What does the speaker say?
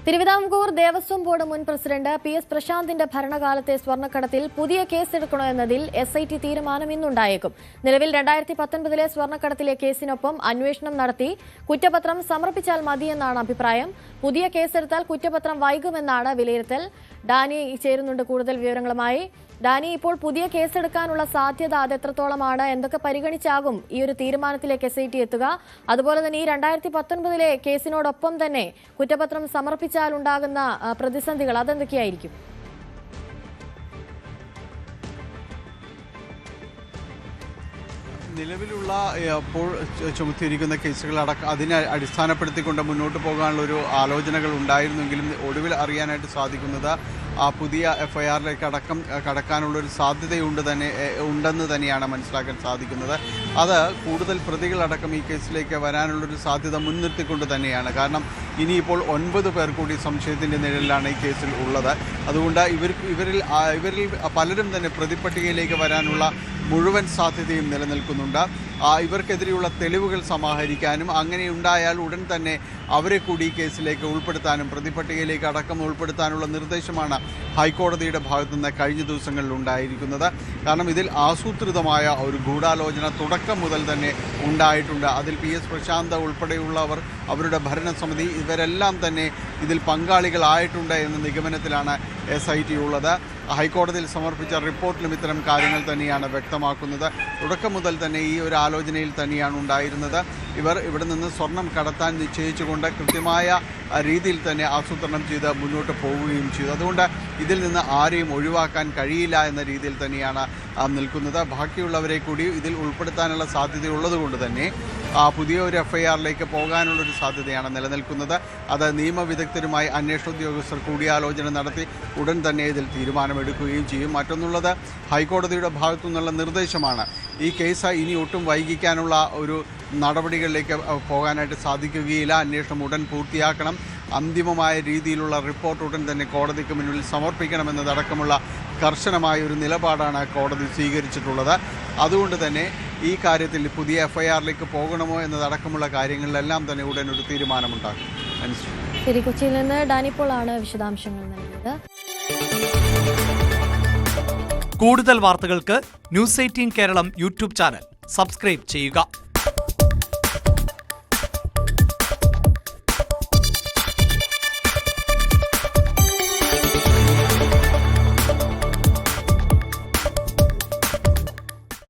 Thiruvithamkoor Devaswom board മുൻ president PS. പ്രശാന്തിന്റെ ഭരണകാലത്തെ സ്വർണ്ണക്കടത്തിൽ പുതിയ കേസെടുക്കണോ എന്നതിൽ എസ്.ഐ.ടി തീരുമാനം ഇന്നുണ്ടായേക്കും. നിലവിൽ 2019 സ്വർണ്ണക്കടത്തിലെ കേസിനൊപ്പം അന്വേഷണം നടത്തി കുറ്റപത്രം സമർപ്പിച്ചാൽ മതിയെന്നാണ് അഭിപ്രായം. പുതിയ കേസെടുത്താൽ കുറ്റപത്രം വൈകുമെന്നാണ് വിലയിരുത്തൽ. ഡാനി ചേരുന്നുണ്ട് കൂടുതൽ വിവരങ്ങളുമായി. ഡാനി, ഇപ്പോൾ പുതിയ കേസെടുക്കാനുള്ള സാധ്യത അതെത്രത്തോളമാണ്? എന്തൊക്കെ പരിഗണിച്ചാകും ഈ ഒരു തീരുമാനത്തിലേക്ക് എസ്.ഐ.ടി എത്തുക? അതുപോലെ തന്നെ ഈ 2019 കേസിനോടൊപ്പം തന്നെ കുറ്റപത്രം സമർപ്പിച്ചാൽ ഉണ്ടാകുന്ന പ്രതിസന്ധികൾ അതെന്തൊക്കെയായിരിക്കും? നിലവിലുള്ള ഇപ്പോൾ ചുമത്തിയിരിക്കുന്ന കേസുകളടക്കം അതിനെ അടിസ്ഥാനപ്പെടുത്തിക്കൊണ്ട് മുന്നോട്ട് പോകാനുള്ള ഒരു ആലോചനകൾ ഉണ്ടായിരുന്നെങ്കിലും ഒടുവിൽ അറിയാനായിട്ട് സാധിക്കുന്നത് പുതിയ എഫ്ഐആറിലേക്ക് കടക്കാനുള്ളൊരു ഉണ്ടെന്ന് തന്നെയാണ് മനസ്സിലാക്കാൻ സാധിക്കുന്നത്. അത് കൂടുതൽ പ്രതികളടക്കം ഈ കേസിലേക്ക് വരാനുള്ളൊരു സാധ്യത മുൻനിർത്തിക്കൊണ്ട് തന്നെയാണ്. കാരണം ഇനിയിപ്പോൾ 9 പേർ കൂടി സംശയത്തിൻ്റെ നിഴലിലാണ് ഈ കേസിൽ ഉള്ളത്. അതുകൊണ്ട് ഇവരിൽ പലരും തന്നെ പ്രതിപട്ടികയിലേക്ക് വരാനുള്ള മുഴുവൻ സാധ്യതയും നിലനിൽക്കുന്നുണ്ട്. ഇവർക്കെതിരെയുള്ള തെളിവുകൾ സമാഹരിക്കാനും അങ്ങനെയുണ്ടായാൽ ഉടൻ തന്നെ അവരെ കൂടി ഈ കേസിലേക്ക് ഉൾപ്പെടുത്താനും പ്രതിപട്ടികയിലേക്ക് അടക്കം ഉൾപ്പെടുത്താനുള്ള നിർദ്ദേശമാണ് ഹൈക്കോടതിയുടെ ഭാഗത്തുനിന്ന് കഴിഞ്ഞ ദിവസങ്ങളിൽ ഉണ്ടായിരിക്കുന്നത്. കാരണം ഇതിൽ ആസൂത്രിതമായ ഒരു ഗൂഢാലോചന തുടക്കം മുതൽ തന്നെ ഉണ്ടായിട്ടുണ്ട്. അതിൽ പി.എസ്. പ്രശാന്ത് ഉൾപ്പെടെയുള്ളവർ, അവരുടെ ഭരണസമിതി, ഇവരെല്ലാം തന്നെ ഇതിൽ പങ്കാളികളായിട്ടുണ്ട് എന്ന നിഗമനത്തിലാണ് എസ്.ഐ.ടി ഉള്ളത്. ഹൈക്കോടതിയിൽ സമർപ്പിച്ച റിപ്പോർട്ടിലും ഇത്തരം കാര്യങ്ങൾ തന്നെയാണ് വ്യക്തമാക്കുന്നത്. തുടക്കം മുതൽ തന്നെ ഈ ഒരു ആലോചനയിൽ തന്നെയാണ് ഉണ്ടായിരുന്നത്. ഇവർ ഇവിടെ നിന്ന് സ്വർണം കടത്താൻ നിശ്ചയിച്ചുകൊണ്ട് കൃത്യമായ രീതിയിൽ തന്നെ ആസൂത്രണം ചെയ്ത് മുന്നോട്ട് പോവുകയും ചെയ്തു. അതുകൊണ്ട് ഇതിൽ നിന്ന് ആരെയും ഒഴിവാക്കാൻ കഴിയില്ല എന്ന രീതിയിൽ തന്നെയാണ് നിൽക്കുന്നത്. ബാക്കിയുള്ളവരെ കൂടി ഇതിൽ ഉൾപ്പെടുത്താനുള്ള സാധ്യതയുള്ളതുകൊണ്ട് തന്നെ പുതിയ ഒരു എഫ്ഐആറിലേക്ക് പോകാനുള്ളൊരു സാധ്യതയാണ് നിലനിൽക്കുന്നത്. അത് നിയമവിദഗ്ധരുമായി അന്വേഷണ ഉദ്യോഗസ്ഥർ കൂടിയാലോചന നടത്തി ഉടൻ തന്നെ ഇതിൽ തീരുമാനമെടുക്കുകയും ചെയ്യും. മറ്റൊന്നുള്ളത്, ഹൈക്കോടതിയുടെ ഭാഗത്തു നിന്നുള്ള നിർദ്ദേശമാണ്. ഈ കേസ് ഇനി ഒട്ടും വൈകിക്കാനുള്ള ഒരു നടപടികളിലേക്ക് പോകാനായിട്ട് സാധിക്കുകയില്ല. അന്വേഷണം ഉടൻ പൂർത്തിയാക്കണം. അന്തിമമായ രീതിയിലുള്ള റിപ്പോർട്ട് ഉടൻ തന്നെ കോടതിക്ക് മുന്നിൽ സമർപ്പിക്കണമെന്നതടക്കമുള്ള കർശനമായ ഒരു നിലപാടാണ് കോടതി സ്വീകരിച്ചിട്ടുള്ളത്. അതുകൊണ്ട് തന്നെ ഈ കാര്യത്തിൽ പുതിയ എഫ്ഐആറിലേക്ക് പോകണമോ എന്നതടക്കമുള്ള കാര്യങ്ങളിലെല്ലാം തന്നെ ഉടൻ ഒരു തീരുമാനമുണ്ടാകും. ശരി, കൊച്ചിയിൽ നിന്ന് ഡാനിപ്പോളാണ് വിശദാംശങ്ങൾ നൽകിയത്. കൂടുതൽ വാർത്തകൾക്ക് news 18 Keralam YouTube channel subscribe ചെയ്യുക.